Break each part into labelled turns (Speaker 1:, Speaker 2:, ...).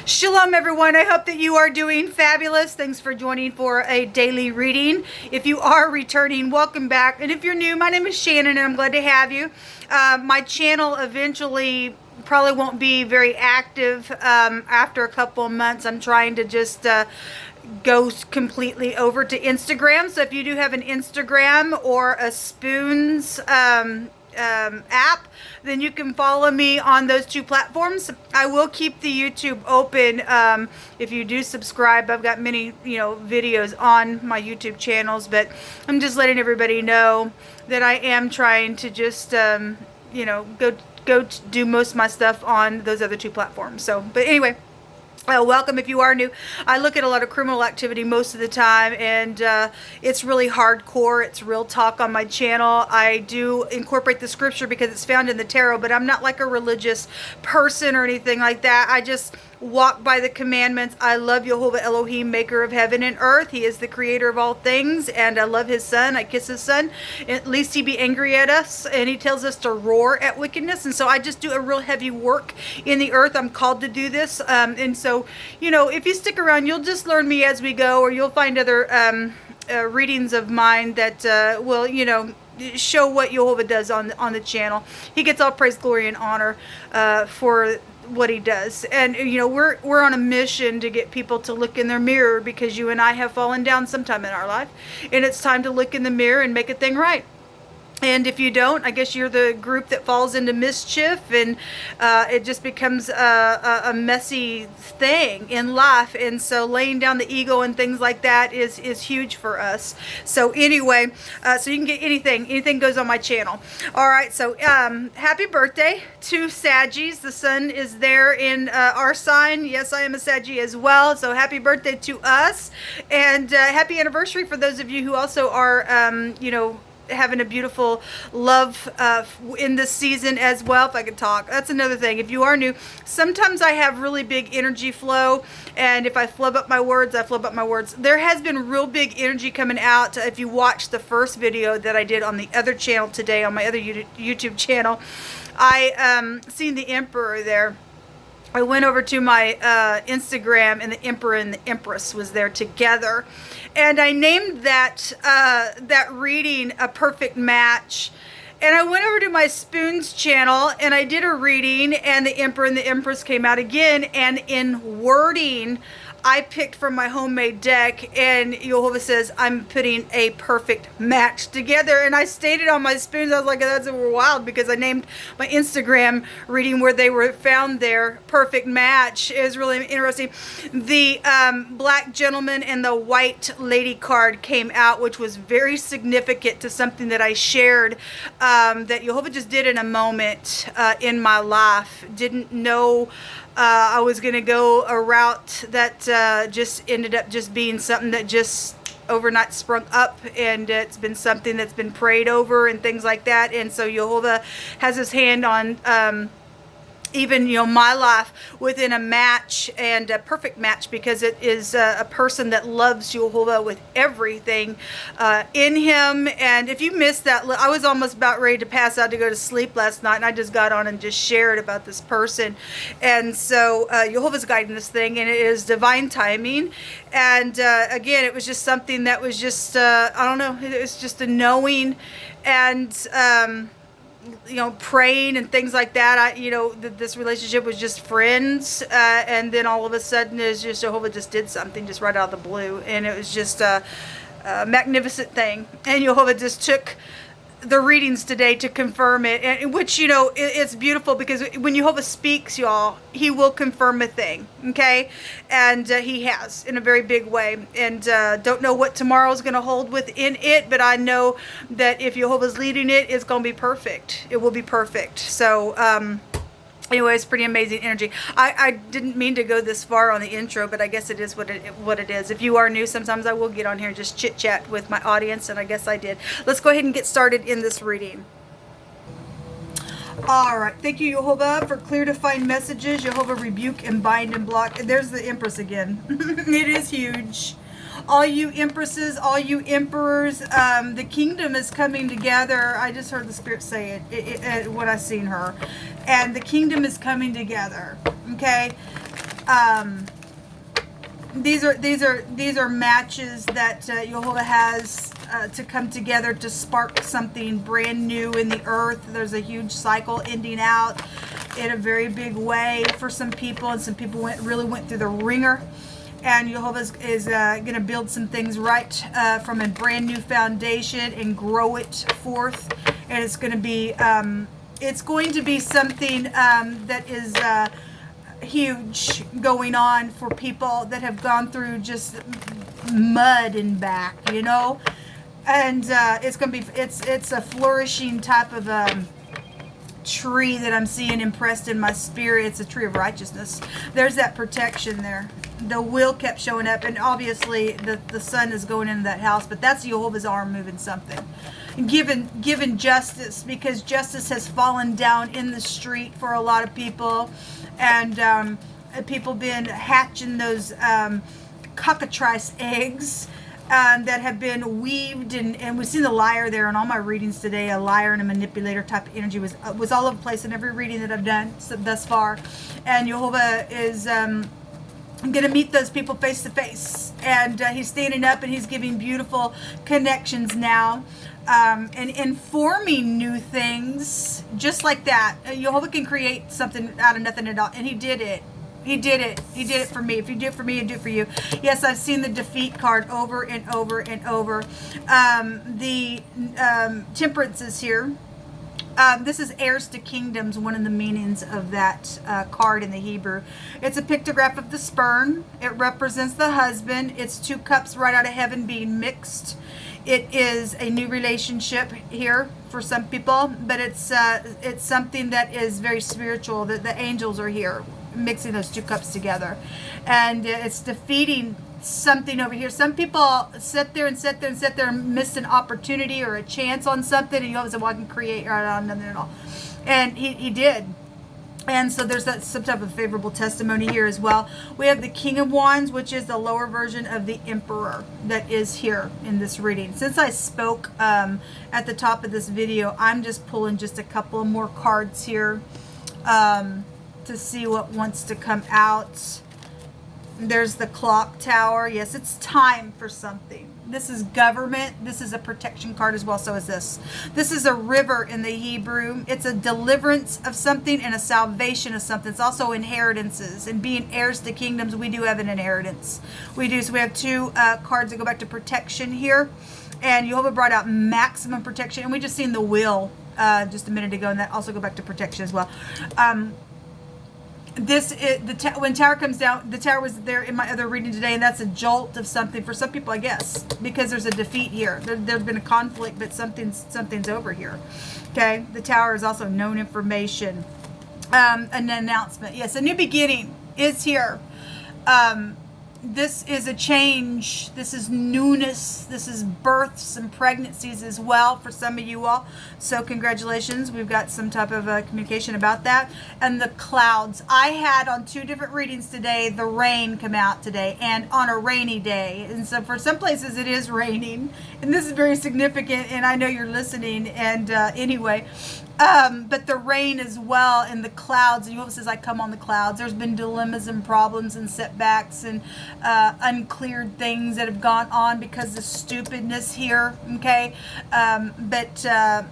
Speaker 1: Shalom everyone, I hope that you are doing fabulous. Thanks for joining for a daily reading. If you are returning, welcome back. And if you're new, my name is Shannon and I'm glad to have you. My channel eventually probably won't be very active after a couple of months. I'm trying to just go completely over to Instagram. So if you do have an Instagram or a Spoons app, then you can follow me on those two platforms. I will keep the YouTube open if you do subscribe. I've got many videos on my YouTube channels, but I'm just letting everybody know that I am trying to just go do most of my stuff on those other two platforms. So but anyway, welcome if you are new. I look at a lot of criminal activity most of the time, and it's really hardcore. It's real talk on my channel. I do incorporate the scripture because it's found in the tarot, but I'm not like a religious person or anything like that. I just walk by the commandments. I love Jehovah Elohim, maker of heaven and earth. He is the creator of all things, and I love his son. I kiss his son. At least he be angry at us, and he tells us to roar at wickedness. And so I just do a real heavy work in the earth. I'm called to do this, and so if you stick around, you'll just learn me as we go, or you'll find other readings of mine that will show what Jehovah does on the channel. He gets all praise, glory, and honor for what he does. And we're on a mission to get people to look in their mirror, because you and I have fallen down sometime in our life, and it's time to look in the mirror and make a thing right. And if you don't, I guess you're the group that falls into mischief, and it just becomes a messy thing in life. And so laying down the ego and things like that is huge for us. So anyway, so you can get anything goes on my channel. All right, so happy birthday to Saggies. The sun is there in our sign. Yes, I am a Saggy as well. So happy birthday to us, and happy anniversary for those of you who also are, having a beautiful love in this season as well. If I could talk, that's another thing. If you are new, sometimes I have really big energy flow, and if I flub up my words, I flub up my words. There has been real big energy coming out. If you watch the first video that I did on the other channel today, on my other YouTube channel, I seen the Emperor there. I went over to my Instagram, and the Emperor and the Empress was there together, and I named that reading A Perfect Match. And I went over to my Spoons channel, and I did a reading, and the Emperor and the Empress came out again, and in wording I picked from my homemade deck, and Jehovah says I'm putting a perfect match together. And I stated on my Spoons, I was like, that's wild, because I named my Instagram reading where they were found there, perfect match. It was really interesting. The black gentleman and the white lady card came out, which was very significant to something that I shared that Jehovah just did in a moment in my life. Didn't know I was going to go a route that just ended up just being something that just overnight sprung up, and it's been something that's been prayed over and things like that. And so Jehovah has his hand on even my life within a match, and a perfect match, because it is a person that loves Jehovah with everything in him. And if you missed that, I was almost about ready to pass out to go to sleep last night, and I just got on and just shared about this person. And so Jehovah's guiding this thing, and it is divine timing. And again, it was just something that was just I don't know, it was just a knowing, and praying and things like that. This relationship was just friends, and then all of a sudden it's just Jehovah just did something just right out of the blue, and it was just a magnificent thing. And Jehovah just took the readings today to confirm it, and which it's beautiful, because when Jehovah speaks, y'all, he will confirm a thing, okay? And he has, in a very big way. And don't know what tomorrow's going to hold within it, but I know that if Jehovah's leading it, it's going to be perfect. It will be perfect. So anyway, it's pretty amazing energy. I didn't mean to go this far on the intro, but I guess it is what it is. If you are new, sometimes I will get on here and just chit-chat with my audience, and I guess I did. Let's go ahead and get started in this reading. All right. Thank you, Jehovah, for clear defined messages. Jehovah, rebuke and bind and block. There's the Empress again. It is huge. All you empresses, all you emperors, the kingdom is coming together. I just heard the Spirit say it when I seen her. And the kingdom is coming together. Okay? These are matches that Jehovah has to come together to spark something brand new in the earth. There's a huge cycle ending out in a very big way for some people, and some people really went through the ringer. And Jehovah is going to build some things right from a brand new foundation and grow it forth. And it's going to be something that is huge going on for people that have gone through just mud and back, you know. And it's going to be it's a flourishing type of tree that I'm seeing impressed in my spirit. It's a tree of righteousness. There's that protection there. The will kept showing up, and obviously the sun is going into that house, but that's Jehovah's arm moving something. Given justice, because justice has fallen down in the street for a lot of people, and people been hatching those cockatrice eggs that have been weaved, and we've seen the liar there in all my readings today. A liar and a manipulator type of energy was all over the place in every reading that I've done thus far. And Jehovah is I'm going to meet those people face to face, and he's standing up and he's giving beautiful connections now, and informing new things just like that. Jehovah can create something out of nothing at all, and he did it. He did it. He did it for me. If you do it for me, you do it for you. Yes, I've seen the defeat card over and over and over. The temperance is here. This is heirs to kingdoms, one of the meanings of that card in the Hebrew. It's a pictograph of the spurn. It represents the husband. It's two cups right out of heaven being mixed. It is a new relationship here for some people, but it's something that is very spiritual. That the angels are here mixing those two cups together, and it's defeating something over here. Some people sit there and miss an opportunity or a chance on something, and you always say, well, I can create right on nothing at all. And he did. And so there's some type of favorable testimony here as well. We have the King of Wands, which is the lower version of the Emperor that is here in this reading. Since I spoke at the top of this video, I'm just pulling just a couple more cards here to see what wants to come out. There's the clock tower. Yes, it's time for something. This is government. This is a protection card as well. So is this. This is a river in the Hebrew. It's a deliverance of something and a salvation of something. It's also inheritances. And being heirs to kingdoms, we do have an inheritance. We do. So we have two cards that go back to protection here. And Jehovah brought out maximum protection. And we just seen the will just a minute ago. And that also go back to protection as well. When tower comes down, the tower was there in my other reading today, and that's a jolt of something for some people, I guess, because there's a defeat here. There's been a conflict, but something's over here. Okay, the tower is also known information, an announcement. Yes, a new beginning is here. This is a change. This is newness. This is births and pregnancies as well for some of you all. So congratulations. We've got some type of communication about that. And the clouds. I had on two different readings today, the rain come out today, and on a rainy day. And so for some places it is raining. And this is very significant, and I know you're listening. And anyway, but the rain as well, and the clouds. And Jehovah says, I come on the clouds. There's been dilemmas and problems and setbacks and uncleared things that have gone on because of stupidness here. Okay, but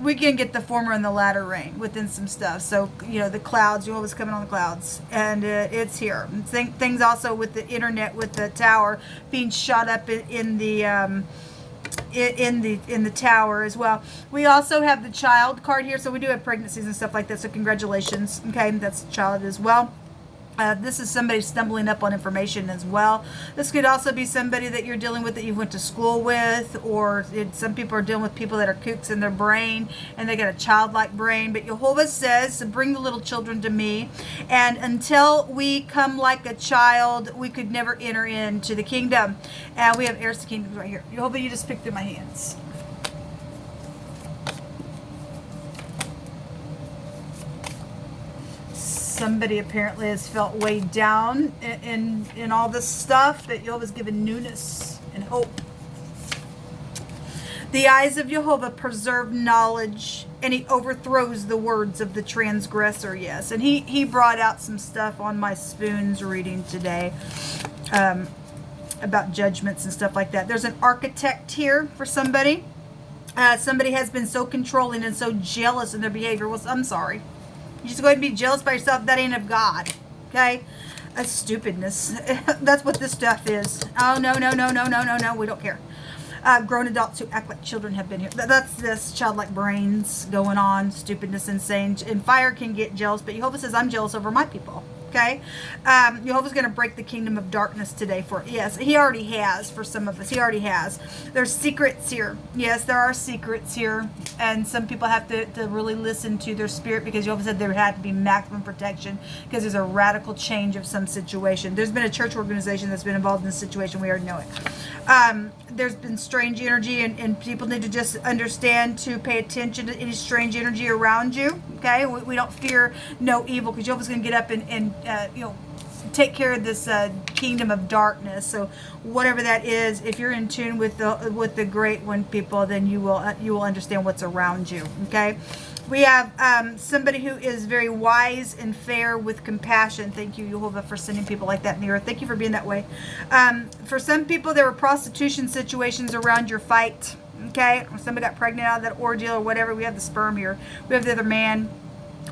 Speaker 1: we can get the former and the latter rain within some stuff. So the clouds. Jehovah's coming on the clouds, and it's here. Things also with the internet, with the tower being shot up in the tower as well. We also have the child card here, so we do have pregnancies and stuff like that, so congratulations. Okay, that's child as well. This is somebody stumbling up on information as well. This could also be somebody that you're dealing with that you went to school with, or some people are dealing with people that are kooks in their brain and they got a childlike brain. But Jehovah says, bring the little children to me, and until we come like a child, we could never enter into the kingdom. And we have heirs to kingdoms right here. Jehovah, you just picked through my hands. Somebody apparently has felt weighed down in all this stuff, that Jehovah's given newness and hope. The eyes of Jehovah preserve knowledge, and he overthrows the words of the transgressor. Yes, and he brought out some stuff on my spoons reading today about judgments and stuff like that. There's an architect here for somebody. Somebody has been so controlling and so jealous in their behavior. Well, I'm sorry. You just go ahead and be jealous by yourself. That ain't of God. Okay? That's stupidness. That's what this stuff is. Oh, no. We don't care. Grown adults who act like children have been here. That's this childlike brains going on. Stupidness, insane. And fire can get jealous. But Jehovah says, I'm jealous over my people. Okay, Jehovah's going to break the kingdom of darkness today for, yes, he already has for some of us. He already has. There's secrets here. Yes, there are secrets here. And some people have to really listen to their spirit, because Jehovah said there had to be maximum protection because there's a radical change of some situation. There's been a church organization that's been involved in this situation. We already know it. There's been strange energy, and people need to just understand to pay attention to any strange energy around you. Okay, we don't fear no evil, because Jehovah's going to get up and take care of this kingdom of darkness. So whatever that is, if you're in tune with the great one, people, then you will understand what's around you. Okay, we have somebody who is very wise and fair with compassion. Thank you, Jehovah, for sending people like that in the earth. Thank you for being that way. For some people, there were prostitution situations around your fight. Okay, or somebody got pregnant out of that ordeal or whatever. We have the sperm here. We have the other man.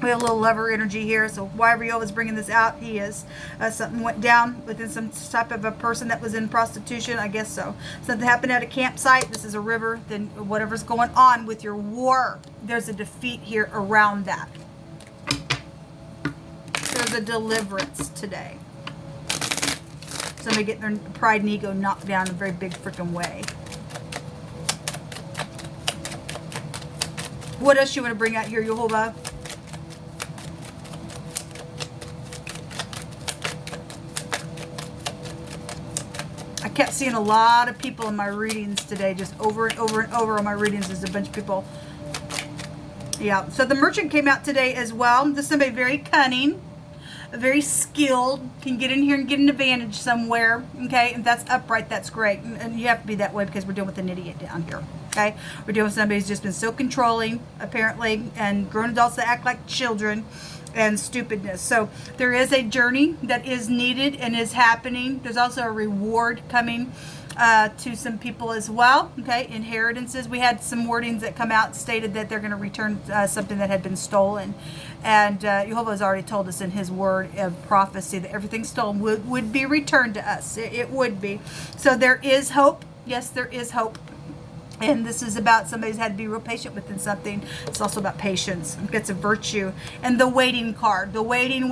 Speaker 1: We have a little lover energy here. So why Jehovah's bringing this out, he is. Something went down within some type of a person that was in prostitution. I guess so. Something happened at a campsite. This is a river. Then whatever's going on with your war, there's a defeat here around that. There's a deliverance today. Somebody getting their pride and ego knocked down in a very big freaking way. What else you want to bring out here, Jehovah? I kept seeing a lot of people in my readings today, just over and over and over on my readings. There's a bunch of people. Yeah, so the merchant came out today as well. This is somebody very cunning, very skilled, can get in here and get an advantage somewhere. Okay, if that's upright, that's great. And you have to be that way, because we're dealing with an idiot down here. Okay, we're dealing with somebody who's just been so controlling, apparently, and grown adults that act like children, and stupidness. So there is a journey that is needed and is happening. There's also a reward coming to some people as well. Okay, inheritances. We had some wordings that come out stated that they're going to return something that had been stolen, and Jehovah has already told us in his word of prophecy that everything stolen would be returned to us. It would be. So there is hope. Yes, there is hope. And this is about somebody's had to be real patient within something. It's also about patience. It's a virtue. And the waiting card. The waiting.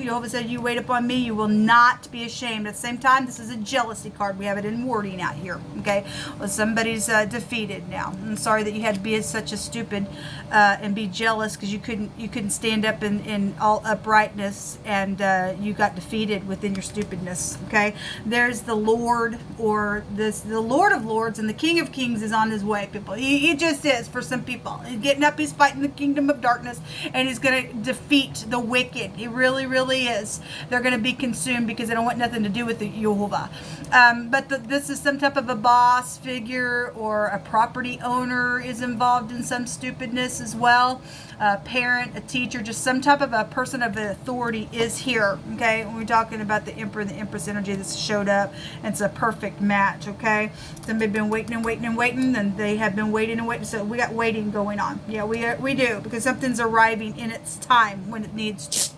Speaker 1: Jehovah said, you wait upon me, you will not be ashamed. At the same time, this is a jealousy card. We have it in wording out here. Okay? Well, somebody's defeated now. I'm sorry that you had to be such a stupid and be jealous, because you couldn't stand up in all uprightness, and you got defeated within your stupidness. Okay? There's the Lord, or the Lord of Lords and the King of Kings is on his way, people. He just is for some people. He's getting up, he's fighting the kingdom of darkness, and he's going to defeat the wicked. He really, really is. They're going to be consumed because they don't want nothing to do with the Jehovah. But this is some type of a boss figure, or a property owner is involved in some stupidness as well. A parent, a teacher, just some type of a person of authority is here. Okay, when we're talking about the Emperor and the Empress energy that showed up, and it's a perfect match. Okay, somebody's been waiting and waiting and waiting, and they have been waiting and waiting. So we got waiting going on. Yeah, we do, because something's arriving in its time when it needs to.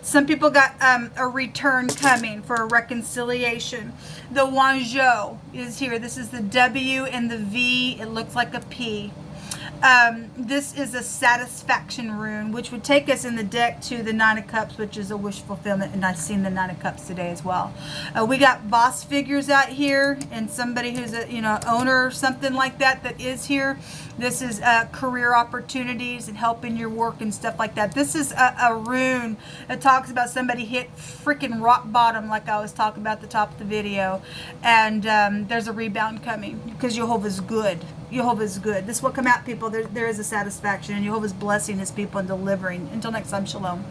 Speaker 1: Some people got a return coming for a reconciliation. The Wanzhou is here. This is the W and the V. It looks like a P. This is a satisfaction rune, which would take us in the deck to the Nine of Cups, which is a wish fulfillment, and I've seen the Nine of Cups today as well. We got boss figures out here, and somebody who's a owner or something like that is here. This is career opportunities and helping your work and stuff like that. This is a rune that talks about somebody hit freaking rock bottom, like I was talking about at the top of the video, and there's a rebound coming, because Jehovah's good. Jehovah's good. This is what come out, people. There is a satisfaction, and Jehovah's blessing his people and delivering. Until next time, shalom.